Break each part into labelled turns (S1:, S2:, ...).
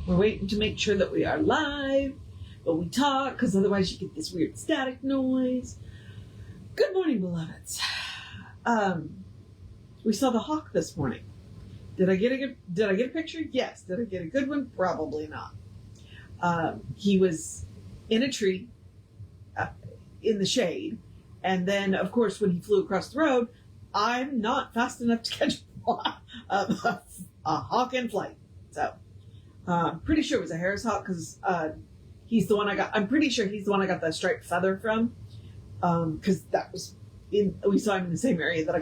S1: We're waiting to make sure that we are live, but we talk, because otherwise you get this weird static noise. Good morning, beloveds. We saw the hawk this morning. Did I get a picture? Yes. Did I get a good one? Probably not. He was in a tree in the shade, and then, of course, when he flew across the road, I'm not fast enough to catch a hawk in flight. So, I'm pretty sure it was a Harris hawk, because he's the one I got. I'm pretty sure he's the one I got the striped feather from, because that was we saw him in the same area that I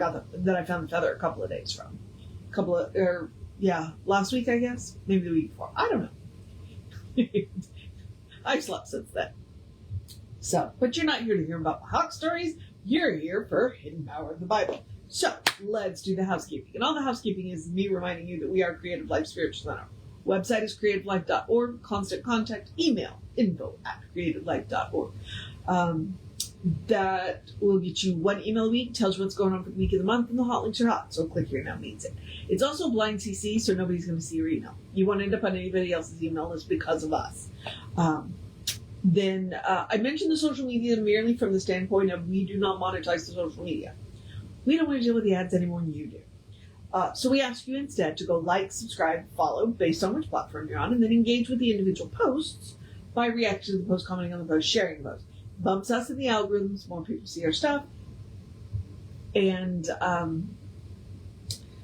S1: found the feather a couple of days from. Last week, I guess, maybe the week before. I don't know. I've slept since then. So, but you're not here to hear about hawk stories. You're here for Hidden Power of the Bible. So, let's do the housekeeping. And all the housekeeping is me reminding you that we are Creative Life Spiritual Center. Website is creativelife.org. Constant contact, email, info@creativelife.org. That will get you one email a week, tells you what's going on for the week of the month, and the hot links are hot. So click here now means it. It's also blind CC, so nobody's going to see your email. You won't end up on anybody else's email list because of us. Then I mentioned the social media merely from the standpoint of we do not monetize the social media. We don't want to deal with the ads any more than you do. So we ask you instead to go like, subscribe, follow based on which platform you're on, and then engage with the individual posts by reacting to the post, commenting on the post, sharing the post. Bumps us in the algorithms, more people see our stuff. And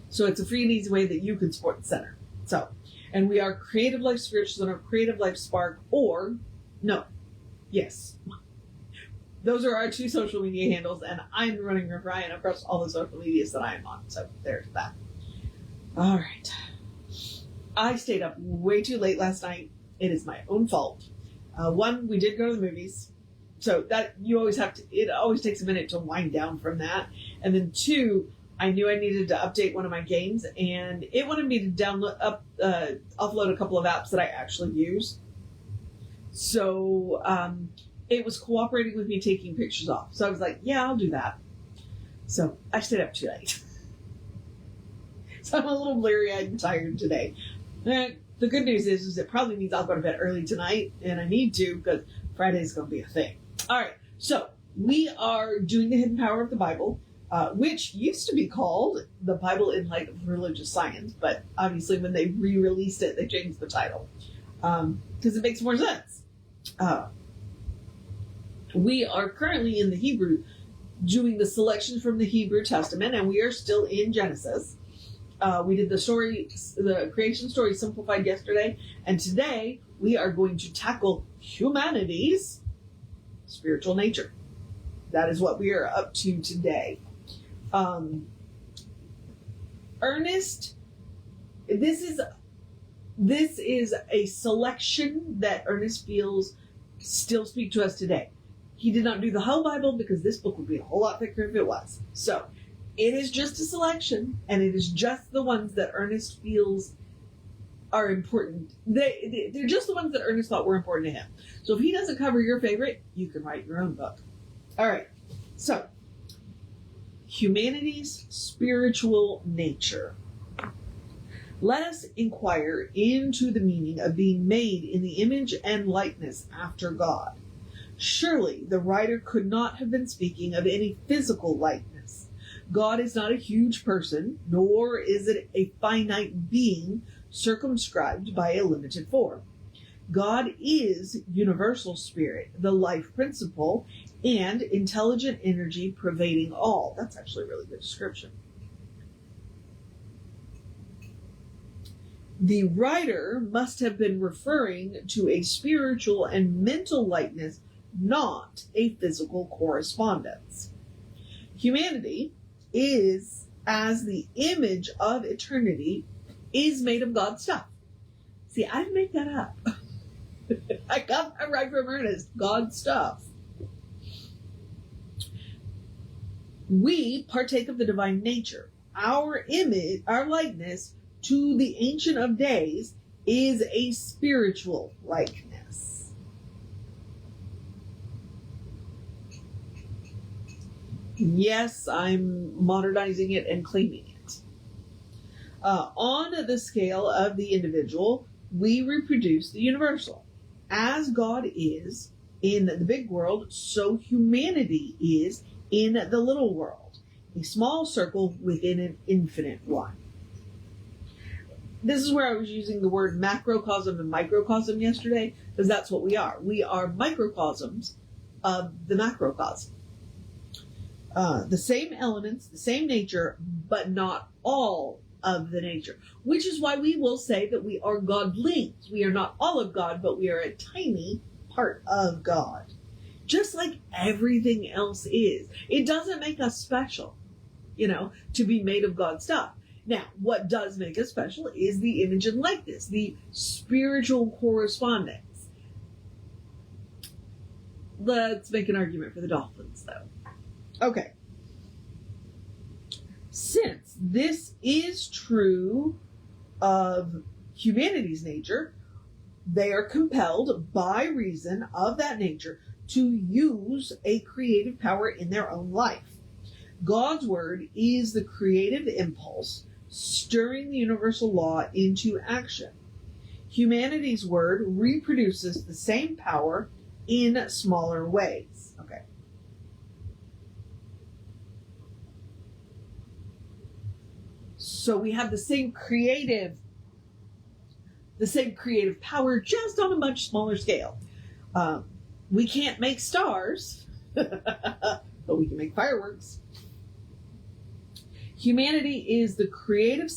S1: so it's a free and easy way that you can support the center. So, and we are Creative Life Spiritual Center, Creative Life Spark, yes. Those are our two social media handles, and I'm running Ryan across all the social medias that I am on. So there's that. All right. I stayed up way too late last night. It is my own fault. One, we did go to the movies. So that it always takes a minute to wind down from that. And then two, I knew I needed to update one of my games, and it wanted me to offload a couple of apps that I actually use. So it was cooperating with me taking pictures off. So I was like, yeah, I'll do that. So I stayed up too late. So I'm a little bleary-eyed and tired today. And the good news is it probably means I'll go to bed early tonight, and I need to, because Friday's going to be a thing. All right, so we are doing the Hidden Power of the Bible, which used to be called The Bible in Light of Religious Science, but obviously when they re-released it, they changed the title because it makes more sense. We are currently in the Hebrew, doing the selections from the Hebrew Testament, and we are still in Genesis. We did the creation story simplified yesterday, and today we are going to tackle humanity's spiritual nature. That is what we are up to today. Ernest, this is a selection that Ernest feels still speak to us today. He did not do the whole Bible because this book would be a whole lot thicker if it was. So it is just a selection, and it is just the ones that Ernest feels are important. They're just the ones that Ernest thought were important to him. So if he doesn't cover your favorite, you can write your own book. All right. So, humanity's spiritual nature. Let us inquire into the meaning of being made in the image and likeness after God. Surely the writer could not have been speaking of any physical likeness. God is not a huge person, nor is it a finite being circumscribed by a limited form. God is universal spirit, the life principle, and intelligent energy pervading all. That's actually a really good description. The writer must have been referring to a spiritual and mental likeness, not a physical correspondence. Humanity is, as the image of eternity, is made of God's stuff. See, I didn't make that up. I got that right from Ernest. God's stuff. We partake of the divine nature. Our image, our likeness to the Ancient of Days is a spiritual likeness. Yes, I'm modernizing it and claiming it. On the scale of the individual, we reproduce the universal. As God is in the big world, so humanity is in the little world, a small circle within an infinite one. This is where I was using the word macrocosm and microcosm yesterday, because that's what we are. We are microcosms of the macrocosm. The same elements, the same nature, but not all of the nature. Which is why we will say that we are godlings. We are not all of God, but we are a tiny part of God. Just like everything else is. It doesn't make us special, to be made of God's stuff. Now, what does make us special is the image and likeness, the spiritual correspondence. Let's make an argument for the dolphins, though. Okay. Since this is true of humanity's nature, they are compelled by reason of that nature to use a creative power in their own life. God's word is the creative impulse stirring the universal law into action. Humanity's word reproduces the same power in smaller ways. Okay. So we have the same creative power, just on a much smaller scale. We can't make stars, but we can make fireworks. Humanity is the creative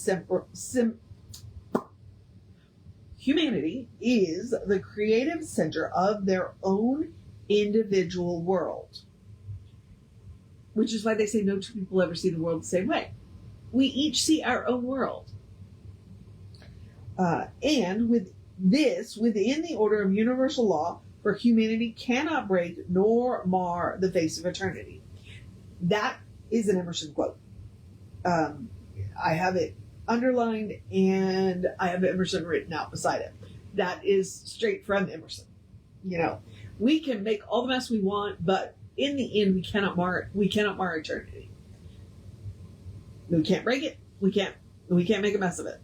S1: center of their own individual world. Which is why they say no two people ever see the world the same way. We each see our own world. And with this, within the order of universal law, for humanity cannot break nor mar the face of eternity. That is an Emerson quote. I have it underlined and I have Emerson written out beside it. That is straight from Emerson. We can make all the mess we want, but in the end, we cannot mar eternity. We can't break it. We can't make a mess of it.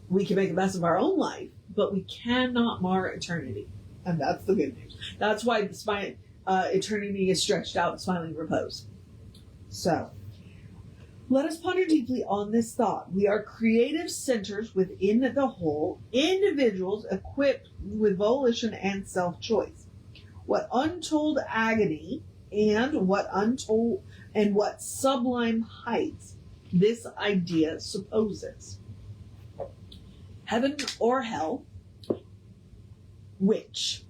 S1: We can make a mess of our own life, but we cannot mar eternity. And that's the good news. That's why eternity is stretched out in smiling repose. So, let us ponder deeply on this thought. We are creative centers within the whole, individuals equipped with volition and self-choice. What untold agony and what sublime heights this idea supposes. Heaven or hell, which,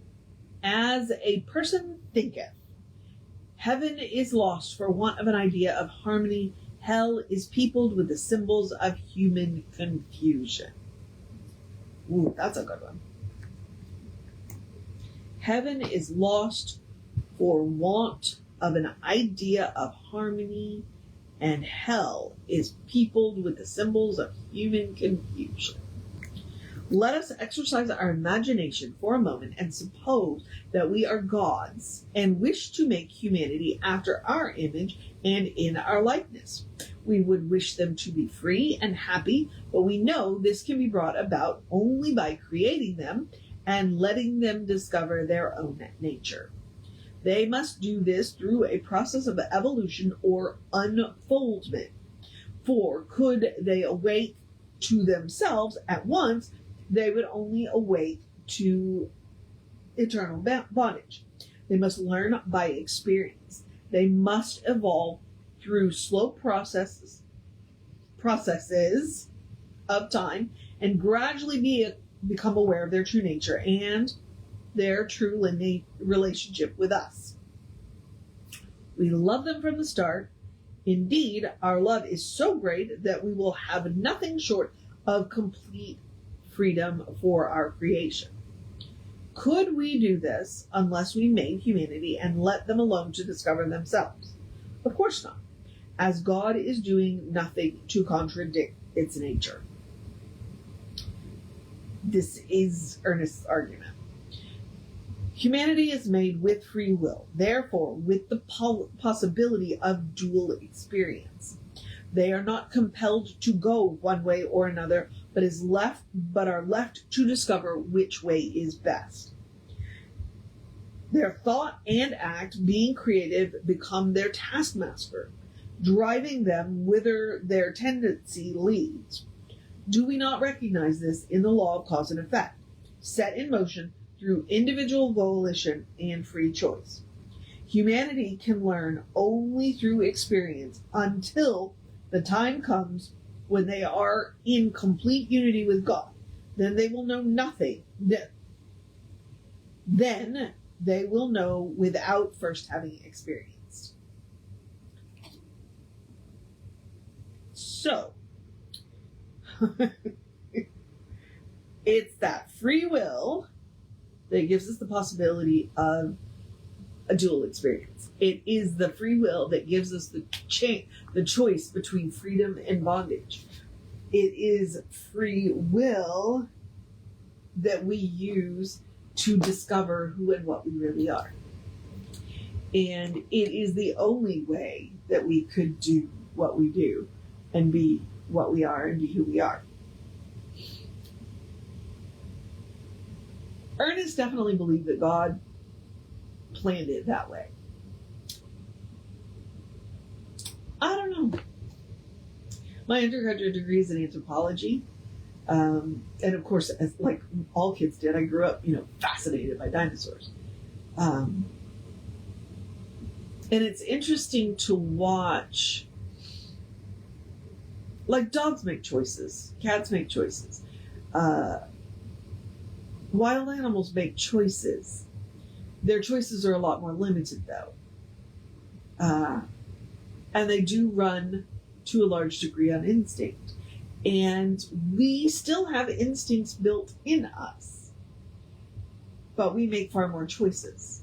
S1: as a person thinketh, heaven is lost for want of an idea of harmony. Hell is peopled with the symbols of human confusion. Ooh, that's a good one. Heaven is lost for want of an idea of harmony, and hell is peopled with the symbols of human confusion. Let us exercise our imagination for a moment and suppose that we are gods and wish to make humanity after our image and in our likeness. We would wish them to be free and happy, but we know this can be brought about only by creating them and letting them discover their own nature. They must do this through a process of evolution or unfoldment. For could they awake to themselves at once, they would only awake to eternal bondage. They must learn by experience. They must evolve through slow processes of time and gradually become aware of their true nature and their true relationship with us. We love them from the start. Indeed, our love is so great that we will have nothing short of complete freedom for our creation. Could we do this unless we made humanity and let them alone to discover themselves? Of course not, as God is doing nothing to contradict its nature. This is Ernest's argument. Humanity is made with free will, therefore with the possibility of dual experience. They are not compelled to go one way or another, but are left to discover which way is best. Their thought and act, being creative, become their taskmaster, driving them whither their tendency leads. Do we not recognize this in the law of cause and effect, set in motion through individual volition and free choice? Humanity can learn only through experience until the time comes when they are in complete unity with God. Then they will know nothing. Then they will know without first having experienced. So, it's that free will that gives us the possibility of a dual experience. It is the free will that gives us the choice between freedom and bondage. It is free will that we use to discover who and what we really are. And it is the only way that we could do what we do and be what we are and be who we are. Ernest definitely believed that God planned it that way. I don't know. My undergraduate degree is in anthropology. And of course, as like all kids did, I grew up, fascinated by dinosaurs. And it's interesting to watch, like dogs make choices, cats make choices. Wild animals make choices. Their choices are a lot more limited, though. And they do run to a large degree on instinct. And we still have instincts built in us. But we make far more choices.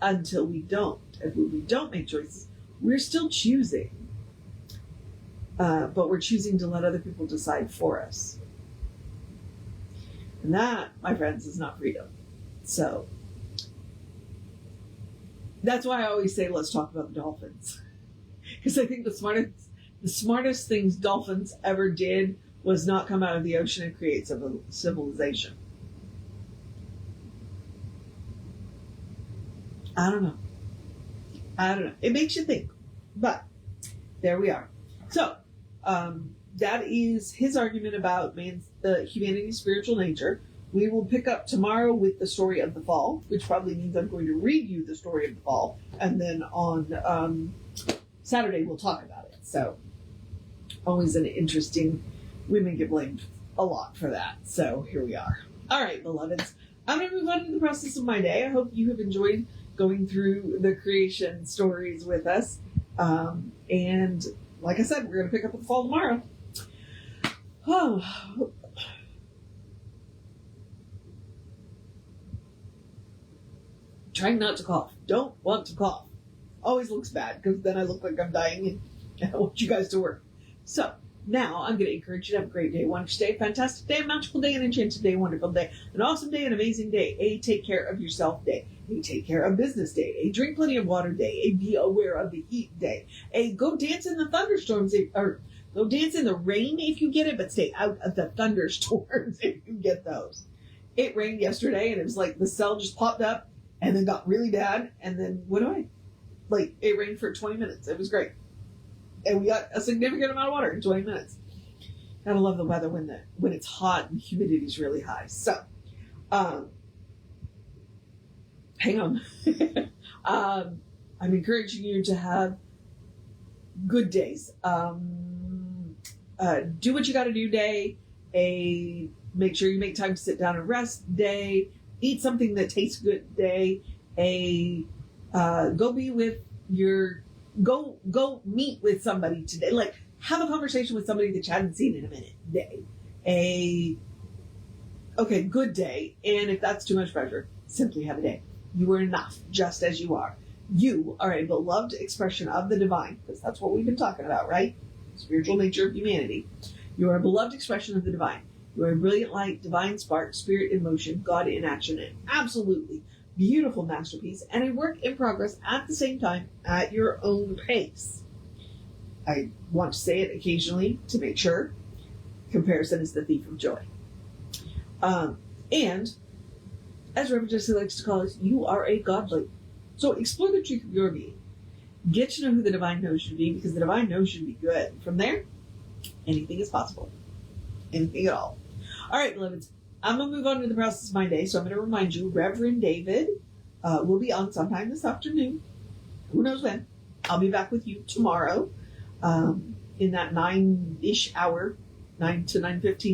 S1: Until we don't. And when we don't make choices, we're still choosing. But we're choosing to let other people decide for us. And that, my friends, is not freedom. So, that's why I always say, let's talk about the dolphins. Because I think the smartest things dolphins ever did was not come out of the ocean and create civilization. I don't know. It makes you think. But, there we are. So, that is his argument about humanity's spiritual nature. We will pick up tomorrow with the story of the fall, which probably means I'm going to read you the story of the fall, and then on Saturday we'll talk about it. So, always an interesting. Women get blamed a lot for that. So here we are. All right, beloveds. I'm going to move on to the process of my day. I hope you have enjoyed going through the creation stories with us. And like I said, we're going to pick up with the fall tomorrow. Oh. Trying not to cough. Don't want to cough. Always looks bad because then I look like I'm dying and I want you guys to work. So now I'm going to encourage you to have a great day, wonderful day, fantastic day, magical day, an enchanted day, wonderful day, an awesome day, an amazing day, a take care of yourself day, a take care of business day, a drink plenty of water day, a be aware of the heat day, a go dance in the thunderstorms or go dance in the rain if you get it, but stay out of the thunderstorms if you get those. It rained yesterday and it was like the cell just popped up and then got really bad and then went away. Like it rained for 20 minutes. It was great. And we got a significant amount of water in 20 minutes. Gotta love the weather when it's hot and humidity is really high. So, hang on. I'm encouraging you to have good days. Do what you got to do day. Make sure you make time to sit down and rest day. Eat something that tastes good day. Go be with your. Go meet with somebody today. Like, have a conversation with somebody that you hadn't seen in a minute. Day. Good day. And if that's too much pressure, simply have a day. You are enough, just as you are. You are a beloved expression of the divine, because that's what we've been talking about, right? Spiritual nature of humanity. You are a beloved expression of the divine. You are a brilliant light, divine spark, spirit in motion, God in action, and absolutely beautiful masterpiece, and a work in progress at the same time at your own pace. I want to say it occasionally to make sure. Comparison is the thief of joy. And, as Reverend Jesse likes to call us, you are a godly. So explore the truth of your being. Get to know who the divine knows you to be, because the divine knows you to be good. From there, anything is possible. Anything at all. All right, beloveds. I'm going to move on to the process of my day, so I'm going to remind you, Reverend David will be on sometime this afternoon. Who knows when? I'll be back with you tomorrow in that 9-ish hour, 9 to 9:15